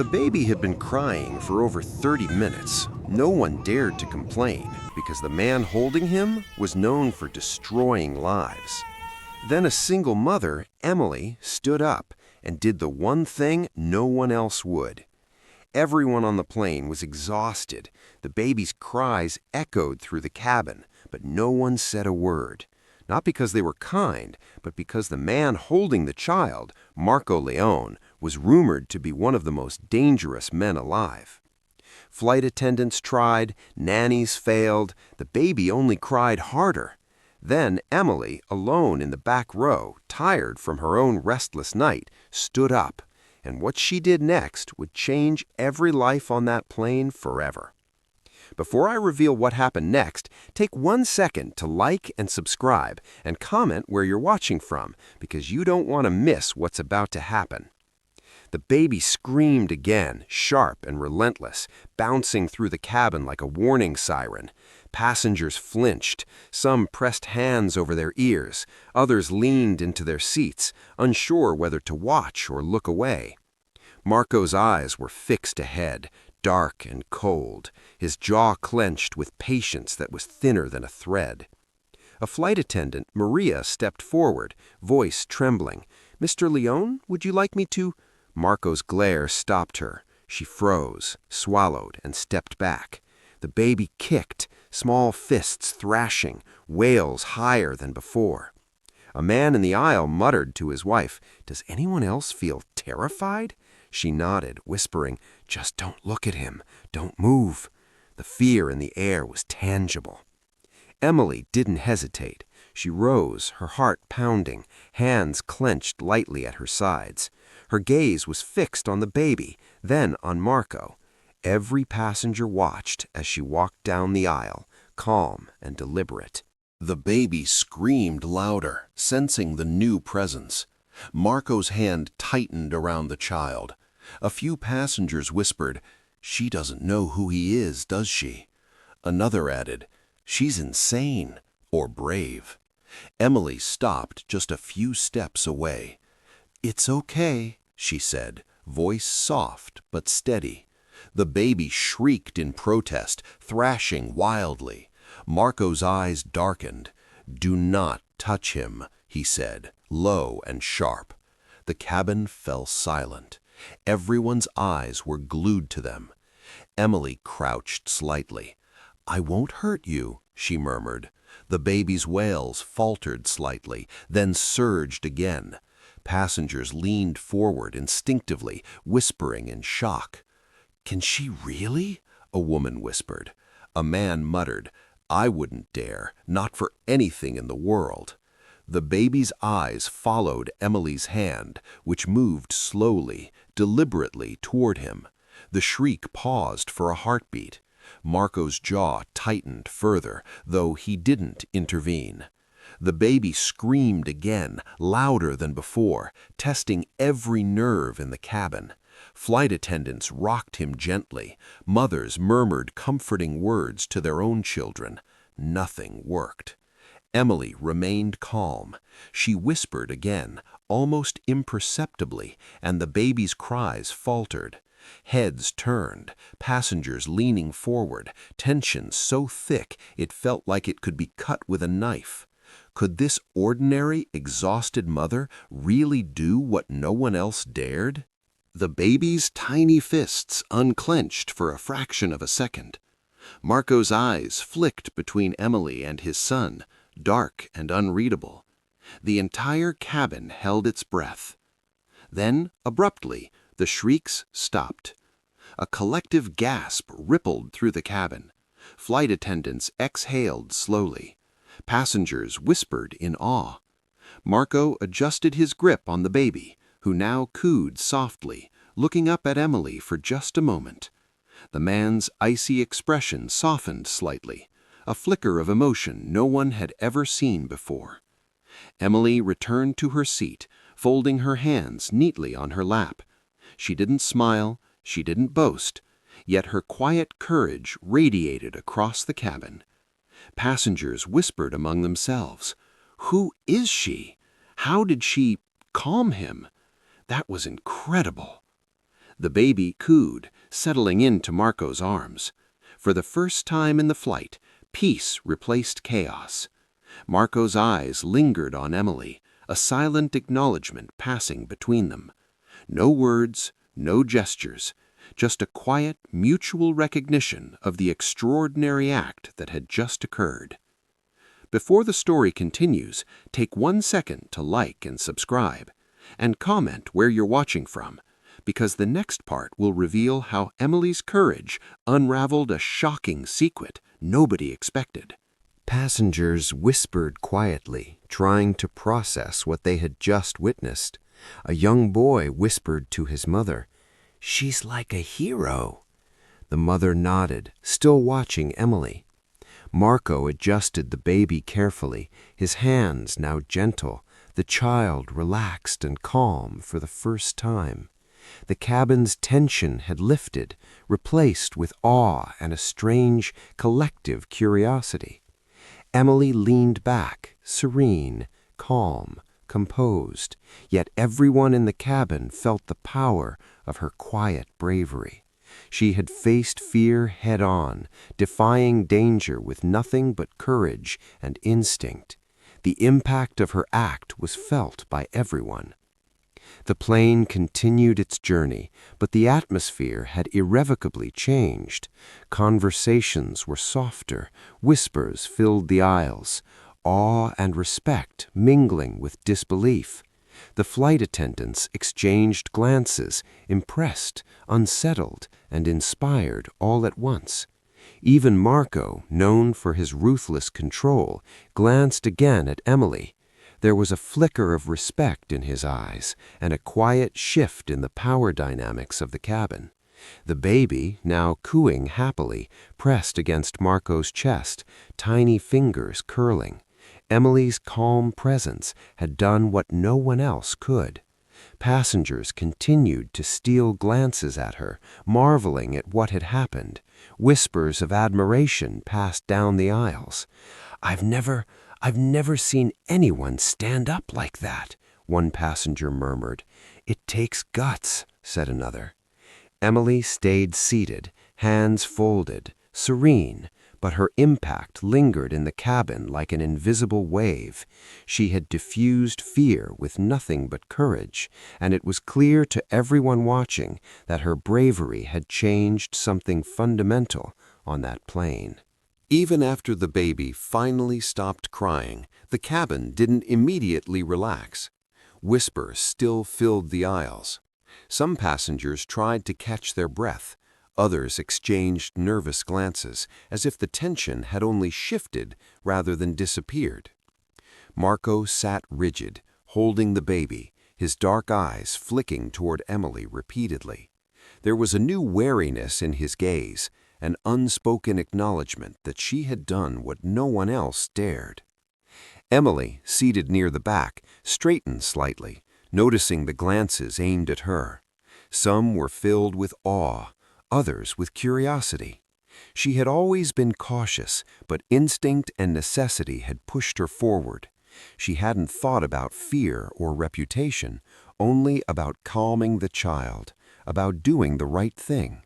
The baby had been crying for over 30 minutes. No one dared to complain because the man holding him was known for destroying lives. Then a single mother, Emily, stood up and did the one thing no one else would. Everyone on the plane was exhausted. The baby's cries echoed through the cabin, but no one said a word. Not because they were kind, but because the man holding the child, Marco Leone, was rumored to be one of the most dangerous men alive. Flight attendants tried, nannies failed, the baby only cried harder. Then Emily, alone in the back row, tired from her own restless night, stood up, and what she did next would change every life on that plane forever. Before I reveal what happened next, take 1 second to like and subscribe and comment where you're watching from, because you don't want to miss what's about to happen. The baby screamed again, sharp and relentless, bouncing through the cabin like a warning siren. Passengers flinched. Some pressed hands over their ears. Others leaned into their seats, unsure whether to watch or look away. Marco's eyes were fixed ahead, dark and cold, his jaw clenched with patience that was thinner than a thread. A flight attendant, Maria, stepped forward, voice trembling. "Mr. Leone, would you like me to—" Marco's glare stopped her. She froze, swallowed, and stepped back. The baby kicked, small fists thrashing, wails higher than before. A man in the aisle muttered to his wife, "Does anyone else feel terrified?" She nodded, whispering, "Just don't look at him. Don't move." The fear in the air was tangible. Emily didn't hesitate. She rose, her heart pounding, hands clenched lightly at her sides. Her gaze was fixed on the baby, then on Marco. Every passenger watched as she walked down the aisle, calm and deliberate. The baby screamed louder, sensing the new presence. Marco's hand tightened around the child. A few passengers whispered, "She doesn't know who he is, does she?" Another added, "She's insane or brave." Emily stopped just a few steps away. "It's okay," she said, voice soft but steady. The baby shrieked in protest, thrashing wildly. Marco's eyes darkened. "Do not touch him," he said, low and sharp. The cabin fell silent. Everyone's eyes were glued to them. Emily crouched slightly. "I won't hurt you," she murmured. The baby's wails faltered slightly, then surged again. Passengers leaned forward instinctively, whispering in shock. "Can she really?" a woman whispered. A man muttered, "I wouldn't dare, not for anything in the world." The baby's eyes followed Emily's hand, which moved slowly, deliberately toward him. The shriek paused for a heartbeat. Marco's jaw tightened further, though he didn't intervene. The baby screamed again, louder than before, testing every nerve in the cabin. Flight attendants rocked him gently. Mothers murmured comforting words to their own children. Nothing worked. Emily remained calm. She whispered again, almost imperceptibly, and the baby's cries faltered. Heads turned, passengers leaning forward, tension so thick it felt like it could be cut with a knife. Could this ordinary, exhausted mother really do what no one else dared? The baby's tiny fists unclenched for a fraction of a second. Marco's eyes flicked between Emily and his son, dark and unreadable. The entire cabin held its breath. Then, abruptly, the shrieks stopped. A collective gasp rippled through the cabin. Flight attendants exhaled slowly. Passengers whispered in awe. Marco adjusted his grip on the baby, who now cooed softly, looking up at Emily for just a moment. The man's icy expression softened slightly, a flicker of emotion no one had ever seen before. Emily returned to her seat, folding her hands neatly on her lap. She didn't smile, she didn't boast, yet her quiet courage radiated across the cabin. Passengers whispered among themselves, "Who is she? How did she calm him?" That was incredible. The baby cooed, settling into Marco's arms. For the first time in the flight, peace replaced chaos. Marco's eyes lingered on Emily, a silent acknowledgement passing between them. No words, no gestures, just a quiet, mutual recognition of the extraordinary act that had just occurred. Before the story continues, take 1 second to like and subscribe, and comment where you're watching from, because the next part will reveal how Emily's courage unraveled a shocking secret nobody expected. Passengers whispered quietly, trying to process what they had just witnessed. A young boy whispered to his mother, "She's like a hero." The mother nodded, still watching Emily. Marco adjusted the baby carefully, his hands now gentle, the child relaxed and calm for the first time. The cabin's tension had lifted, replaced with awe and a strange, collective curiosity. Emily leaned back, serene, calm, composed, yet everyone in the cabin felt the power of her quiet bravery. She had faced fear head-on, defying danger with nothing but courage and instinct. The impact of her act was felt by everyone. The plane continued its journey, but the atmosphere had irrevocably changed. Conversations were softer, whispers filled the aisles, awe and respect mingling with disbelief. The flight attendants exchanged glances, impressed, unsettled, and inspired all at once. Even Marco, known for his ruthless control, glanced again at Emily. There was a flicker of respect in his eyes and a quiet shift in the power dynamics of the cabin. The baby, now cooing happily, pressed against Marco's chest, tiny fingers curling. Emily's calm presence had done what no one else could. Passengers continued to steal glances at her, marveling at what had happened. Whispers of admiration passed down the aisles. I've never seen anyone stand up like that," one passenger murmured. "It takes guts," said another. Emily stayed seated, hands folded, serene, but her impact lingered in the cabin like an invisible wave. She had diffused fear with nothing but courage, and it was clear to everyone watching that her bravery had changed something fundamental on that plane. Even after the baby finally stopped crying, the cabin didn't immediately relax. Whispers still filled the aisles. Some passengers tried to catch their breath. Others exchanged nervous glances, as if the tension had only shifted rather than disappeared. Marco sat rigid, holding the baby, his dark eyes flicking toward Emily repeatedly. There was a new wariness in his gaze, an unspoken acknowledgement that she had done what no one else dared. Emily, seated near the back, straightened slightly, noticing the glances aimed at her. Some were filled with awe, others with curiosity. She had always been cautious, but instinct and necessity had pushed her forward. She hadn't thought about fear or reputation, only about calming the child, about doing the right thing.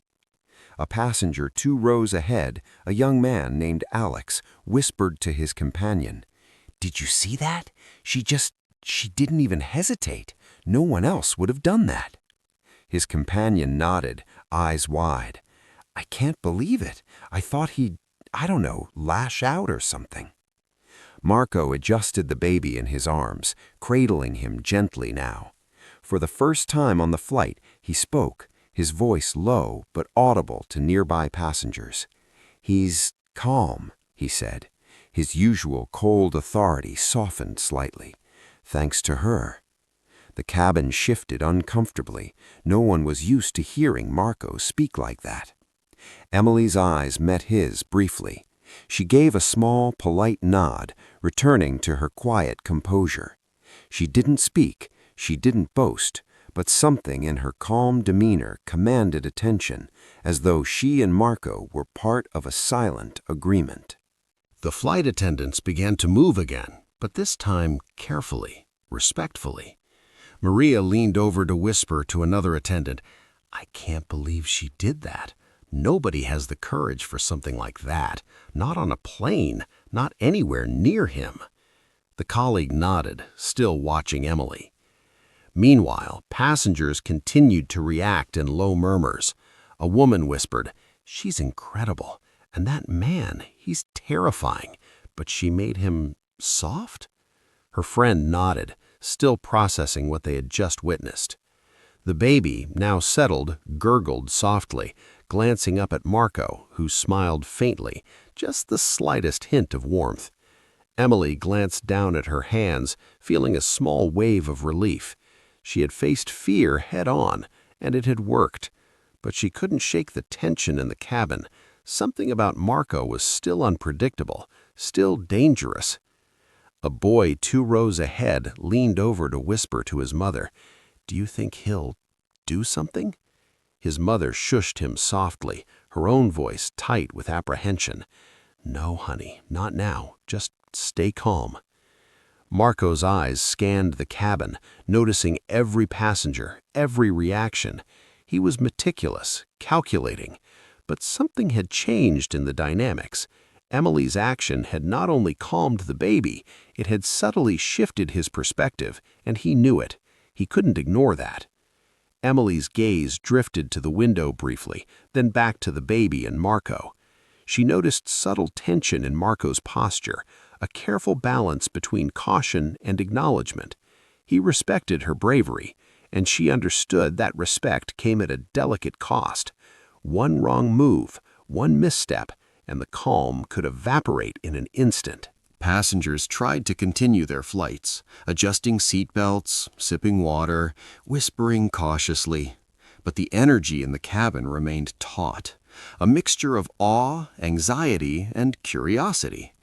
A passenger 2 rows ahead, a young man named Alex, whispered to his companion, "Did you see that? She didn't even hesitate. No one else would have done that." His companion nodded, eyes wide. "I can't believe it. I thought he'd, lash out or something." Marco adjusted the baby in his arms, cradling him gently now. For the first time on the flight, he spoke, his voice low but audible to nearby passengers. "He's calm," he said. His usual cold authority softened slightly. "Thanks to her." The cabin shifted uncomfortably. No one was used to hearing Marco speak like that. Emily's eyes met his briefly. She gave a small, polite nod, returning to her quiet composure. She didn't speak, she didn't boast, but something in her calm demeanor commanded attention, as though she and Marco were part of a silent agreement. The flight attendants began to move again, but this time carefully, respectfully. Maria leaned over to whisper to another attendant, I can't believe she did that. Nobody has the courage for something like that. Not on a plane, not anywhere near him. The colleague nodded, still watching Emily. Meanwhile, passengers continued to react in low murmurs. A woman whispered, "She's incredible. And that man, he's terrifying." But she made him soft? Her friend nodded, still processing what they had just witnessed. The baby, now settled, gurgled softly, glancing up at Marco, who smiled faintly, just the slightest hint of warmth. Emily glanced down at her hands, feeling a small wave of relief. She had faced fear head-on, and it had worked. But she couldn't shake the tension in the cabin. Something about Marco was still unpredictable, still dangerous. A boy 2 rows ahead leaned over to whisper to his mother, "Do you think he'll do something?" His mother shushed him softly, her own voice tight with apprehension. "No, honey, not now. Just stay calm." Marco's eyes scanned the cabin, noticing every passenger, every reaction. He was meticulous, calculating. But something had changed in the dynamics. Emily's action had not only calmed the baby, it had subtly shifted his perspective, and he knew it. He couldn't ignore that. Emily's gaze drifted to the window briefly, then back to the baby and Marco. She noticed subtle tension in Marco's posture, a careful balance between caution and acknowledgement. He respected her bravery, and she understood that respect came at a delicate cost. One wrong move, one misstep, and the calm could evaporate in an instant. Passengers tried to continue their flights, adjusting seatbelts, sipping water, whispering cautiously. But the energy in the cabin remained taut, a mixture of awe, anxiety, and curiosity.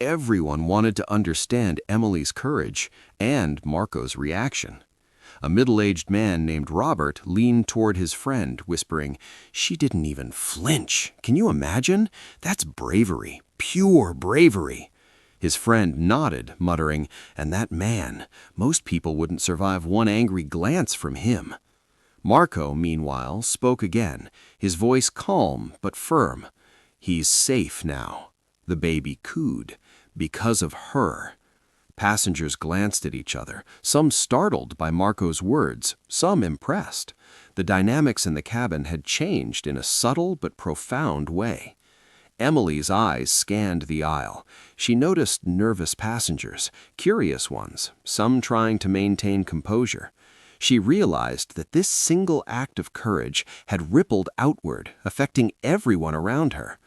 Everyone wanted to understand Emily's courage and Marco's reaction. A middle-aged man named Robert leaned toward his friend, whispering, "She didn't even flinch. Can you imagine? That's bravery, pure bravery." His friend nodded, muttering, "And that man, most people wouldn't survive one angry glance from him." Marco, meanwhile, spoke again, his voice calm but firm. "He's safe now." The baby cooed, "because of her." Passengers glanced at each other, some startled by Marco's words, some impressed. The dynamics in the cabin had changed in a subtle but profound way. Emily's eyes scanned the aisle. She noticed nervous passengers, curious ones, some trying to maintain composure. She realized that this single act of courage had rippled outward, affecting everyone around her.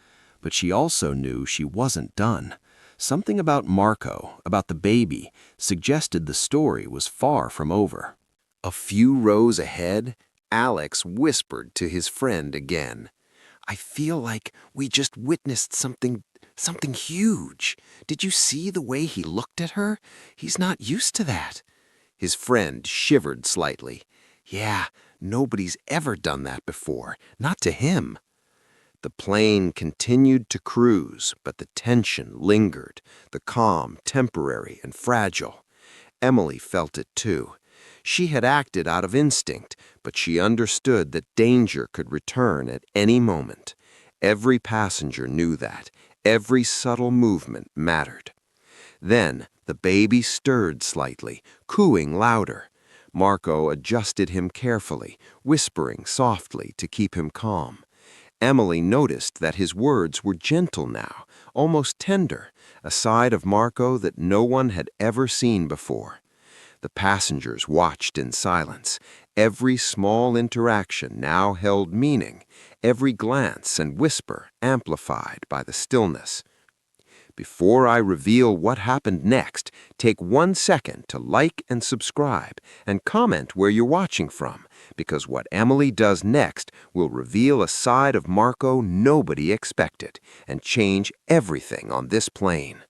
But she also knew she wasn't done. Something about Marco, about the baby, suggested the story was far from over. A few rows ahead, Alex whispered to his friend again, "I feel like we just witnessed something huge. Did you see the way he looked at her? He's not used to that." His friend shivered slightly. "Yeah, nobody's ever done that before, not to him." The plane continued to cruise, but the tension lingered, the calm temporary and fragile. Emily felt it too. She had acted out of instinct, but she understood that danger could return at any moment. Every passenger knew that. Every subtle movement mattered. Then the baby stirred slightly, cooing louder. Marco adjusted him carefully, whispering softly to keep him calm. Emily noticed that his words were gentle now, almost tender, a side of Marco that no one had ever seen before. The passengers watched in silence. Every small interaction now held meaning, every glance and whisper amplified by the stillness. Before I reveal what happened next, take 1 second to like and subscribe and comment where you're watching from, because what Emily does next will reveal a side of Marco nobody expected and change everything on this plane.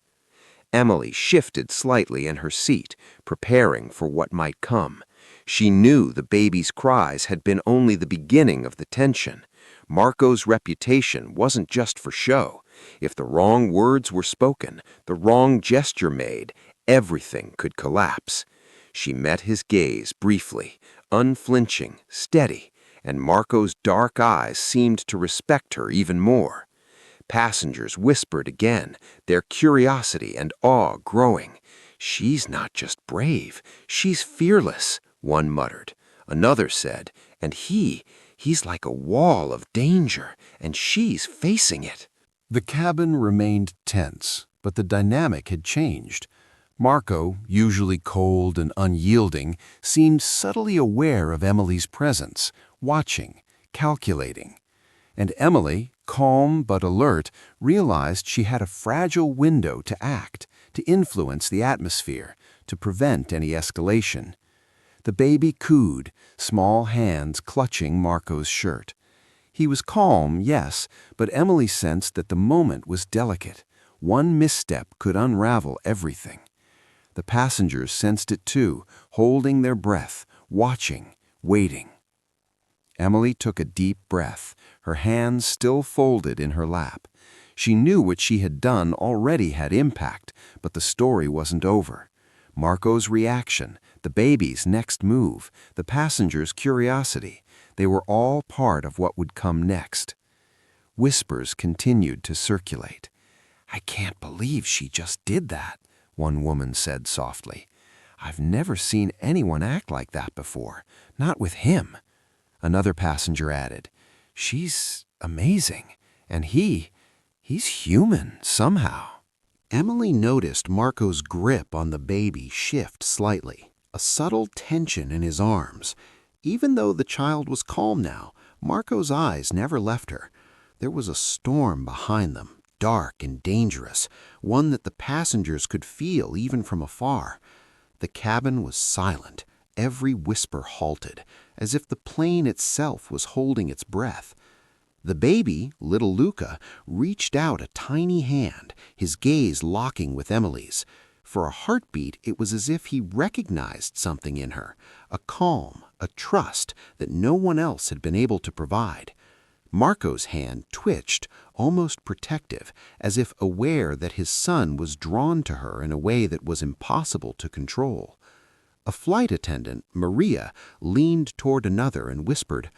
Emily shifted slightly in her seat, preparing for what might come. She knew the baby's cries had been only the beginning of the tension. Marco's reputation wasn't just for show. If the wrong words were spoken, the wrong gesture made, everything could collapse. She met his gaze briefly, unflinching, steady, and Marco's dark eyes seemed to respect her even more. Passengers whispered again, their curiosity and awe growing. "She's not just brave, she's fearless," one muttered. Another said, "And he's like a wall of danger, and she's facing it." The cabin remained tense, but the dynamic had changed. Marco, usually cold and unyielding, seemed subtly aware of Emily's presence, watching, calculating. And Emily, calm but alert, realized she had a fragile window to act, to influence the atmosphere, to prevent any escalation. The baby cooed, small hands clutching Marco's shirt. He was calm, yes, but Emily sensed that the moment was delicate. One misstep could unravel everything. The passengers sensed it too, holding their breath, watching, waiting. Emily took a deep breath, her hands still folded in her lap. She knew what she had done already had impact, but the story wasn't over. Marco's reaction, the baby's next move, the passengers' curiosity, they were all part of what would come next. Whispers continued to circulate. "I can't believe she just did that," one woman said softly. "I've never seen anyone act like that before, not with him." Another passenger added, "She's amazing, and he's human somehow." Emily noticed Marco's grip on the baby shift slightly, a subtle tension in his arms. Even though the child was calm now, Marco's eyes never left her. There was a storm behind them, dark and dangerous, one that the passengers could feel even from afar. The cabin was silent, every whisper halted, as if the plane itself was holding its breath. The baby, little Luca, reached out a tiny hand, his gaze locking with Emily's. For a heartbeat, it was as if he recognized something in her, a calm, a trust that no one else had been able to provide. Marco's hand twitched, almost protective, as if aware that his son was drawn to her in a way that was impossible to control. A flight attendant, Maria, leaned toward another and whispered,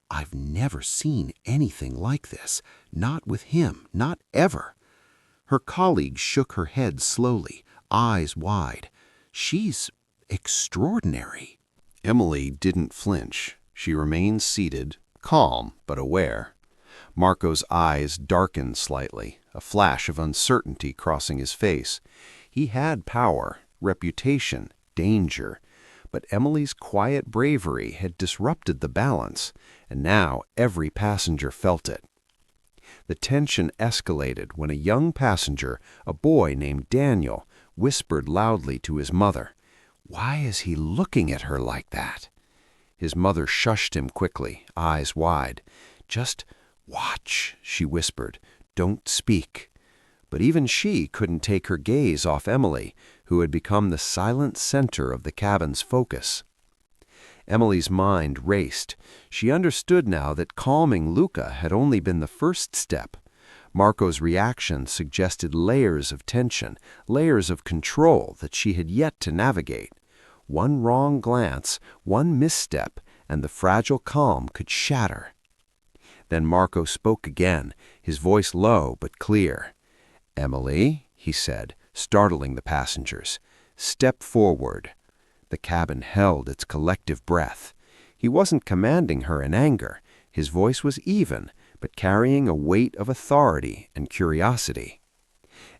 "I've never seen anything like this, not with him, not ever." Her colleague shook her head slowly, eyes wide. "She's extraordinary." Emily didn't flinch. She remained seated, calm but aware. Marco's eyes darkened slightly, a flash of uncertainty crossing his face. He had power, reputation, danger, but Emily's quiet bravery had disrupted the balance, and now every passenger felt it. The tension escalated when a young passenger, a boy named Daniel, whispered loudly to his mother, "Why is he looking at her like that?" His mother shushed him quickly, eyes wide. "Just watch," she whispered. "Don't speak." But even she couldn't take her gaze off Emily, who had become the silent center of the cabin's focus. Emily's mind raced. She understood now that calming Luca had only been the first step. Marco's reaction suggested layers of tension, layers of control that she had yet to navigate. One wrong glance, one misstep, and the fragile calm could shatter. Then Marco spoke again, his voice low but clear. "Emily," he said, startling the passengers, "step forward." The cabin held its collective breath. He wasn't commanding her in anger. His voice was even, but carrying a weight of authority and curiosity.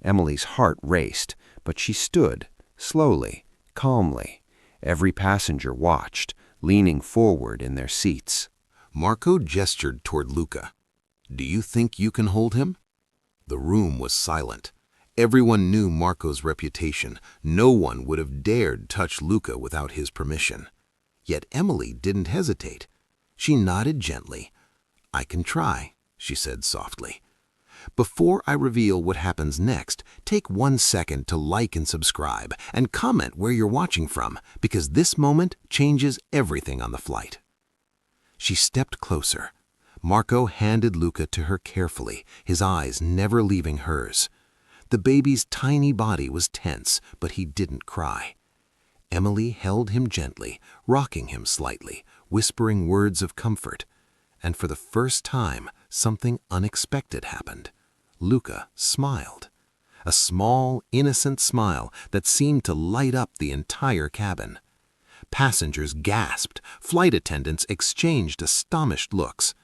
Emily's heart raced, but she stood, slowly, calmly. Every passenger watched, leaning forward in their seats. Marco gestured toward Luca. "Do you think you can hold him?" The room was silent. Everyone knew Marco's reputation. No one would have dared touch Luca without his permission. Yet Emily didn't hesitate. She nodded gently. "I can try," she said softly. Before I reveal what happens next, take 1 second to like and subscribe, and comment where you're watching from, because this moment changes everything on the flight. She stepped closer. Marco handed Luca to her carefully, his eyes never leaving hers. The baby's tiny body was tense, but he didn't cry. Emily held him gently, rocking him slightly, whispering words of comfort. and for the first time, something unexpected happened. Luca smiled. A small, innocent smile that seemed to light up the entire cabin. Passengers gasped. Flight attendants exchanged astonished looks.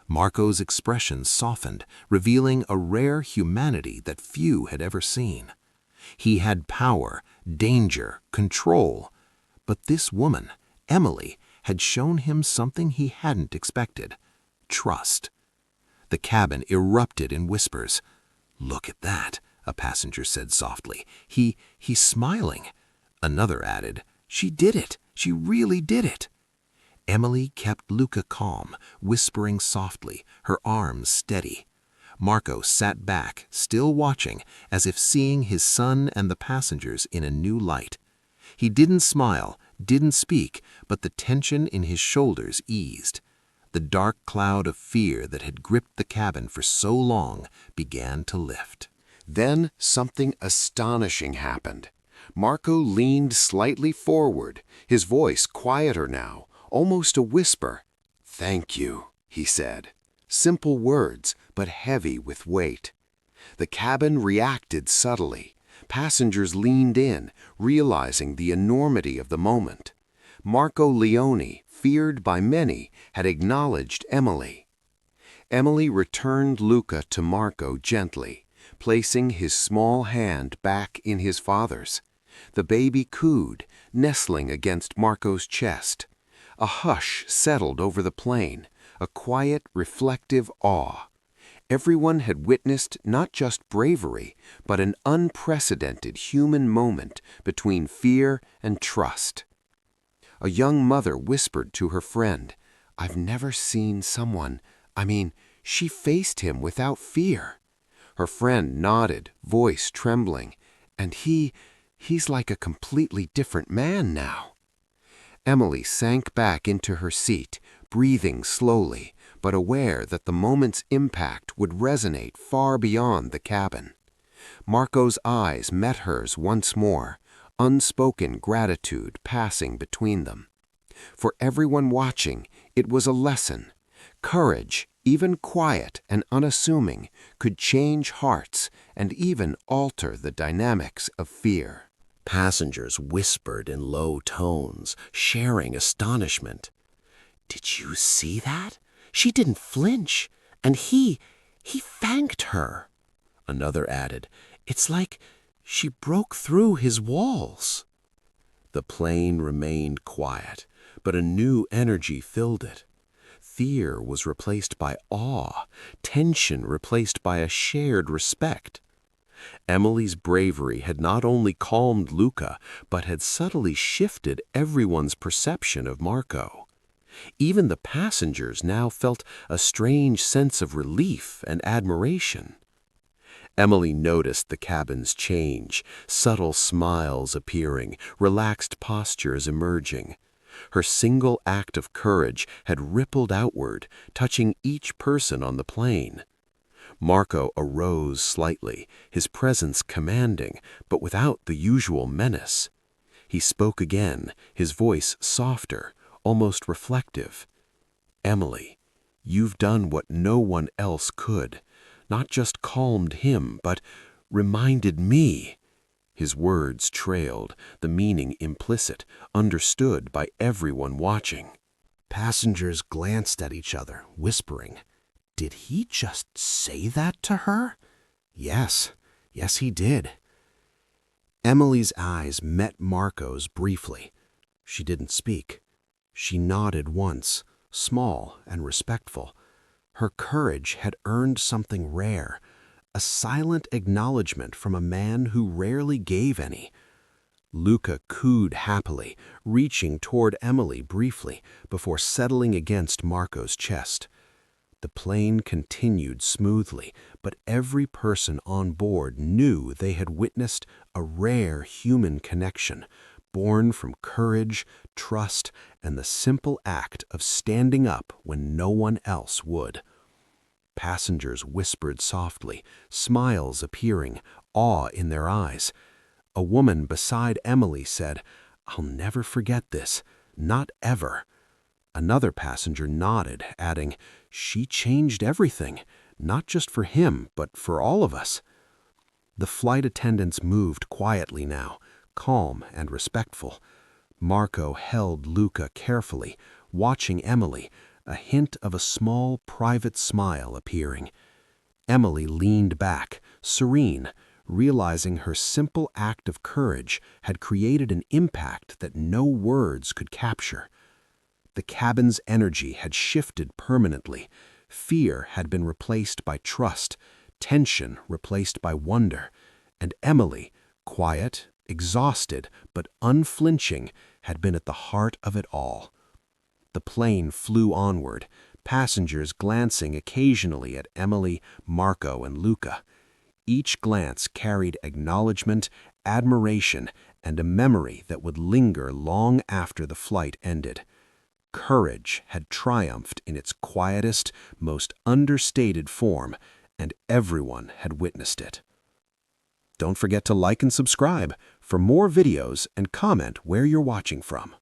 Marco's expression softened, revealing a rare humanity that few had ever seen. He had power, danger, control. But this woman, Emily, had shown him something he hadn't expected: trust. The cabin erupted in whispers. "Look at that," a passenger said softly. He's smiling." Another added, "She did it. She really did it." Emily kept Luca calm, whispering softly, her arms steady. Marco sat back, still watching, as if seeing his son and the passengers in a new light. He didn't smile, didn't speak, but the tension in his shoulders eased. The dark cloud of fear that had gripped the cabin for so long began to lift. Then something astonishing happened. Marco leaned slightly forward, his voice quieter now, almost a whisper. "Thank you," he said. Simple words, but heavy with weight. The cabin reacted subtly. Passengers leaned in, realizing the enormity of the moment. Marco Leone, feared by many, had acknowledged Emily. Emily returned Luca to Marco gently, placing his small hand back in his father's. The baby cooed, nestling against Marco's chest. A hush settled over the plane, a quiet, reflective awe. Everyone had witnessed not just bravery, but an unprecedented human moment between fear and trust. A young mother whispered to her friend, "I've never seen someone, she faced him without fear." Her friend nodded, voice trembling, "And he's like a completely different man now." Emily sank back into her seat, breathing slowly, but aware that the moment's impact would resonate far beyond the cabin. Marco's eyes met hers once more, unspoken gratitude passing between them. For everyone watching, it was a lesson. Courage, even quiet and unassuming, could change hearts and even alter the dynamics of fear. Passengers whispered in low tones, sharing astonishment. "Did you see that? She didn't flinch, and he thanked her." Another added, "It's like she broke through his walls." The plane remained quiet, but a new energy filled it. Fear was replaced by awe, tension replaced by a shared respect. Emily's bravery had not only calmed Luca, but had subtly shifted everyone's perception of Marco. Even the passengers now felt a strange sense of relief and admiration. Emily noticed the cabin's change, subtle smiles appearing, relaxed postures emerging. Her single act of courage had rippled outward, touching each person on the plane. Marco arose slightly, his presence commanding, but without the usual menace. He spoke again, his voice softer, almost reflective. "Emily, you've done what no one else could. Not just calmed him, but reminded me." His words trailed, the meaning implicit, understood by everyone watching. Passengers glanced at each other, whispering, "Did he just say that to her?" Yes, he did." Emily's eyes met Marco's briefly. She didn't speak. She nodded once, small and respectful. Her courage had earned something rare, a silent acknowledgement from a man who rarely gave any. Luca cooed happily, reaching toward Emily briefly before settling against Marco's chest. The plane continued smoothly, but every person on board knew they had witnessed a rare human connection, born from courage, trust, and the simple act of standing up when no one else would. Passengers whispered softly, smiles appearing, awe in their eyes. A woman beside Emily said, "I'll never forget this, not ever." Another passenger nodded, adding, "She changed everything, not just for him, but for all of us." The flight attendants moved quietly now, calm and respectful. Marco held Luca carefully, watching Emily, a hint of a small, private smile appearing. Emily leaned back, serene, realizing her simple act of courage had created an impact that no words could capture. The cabin's energy had shifted permanently. Fear had been replaced by trust, tension replaced by wonder, and Emily, quiet, exhausted, but unflinching, had been at the heart of it all. The plane flew onward, passengers glancing occasionally at Emily, Marco, and Luca. Each glance carried acknowledgement, admiration, and a memory that would linger long after the flight ended. Courage had triumphed in its quietest, most understated form, and everyone had witnessed it. Don't forget to like and subscribe for more videos and comment where you're watching from.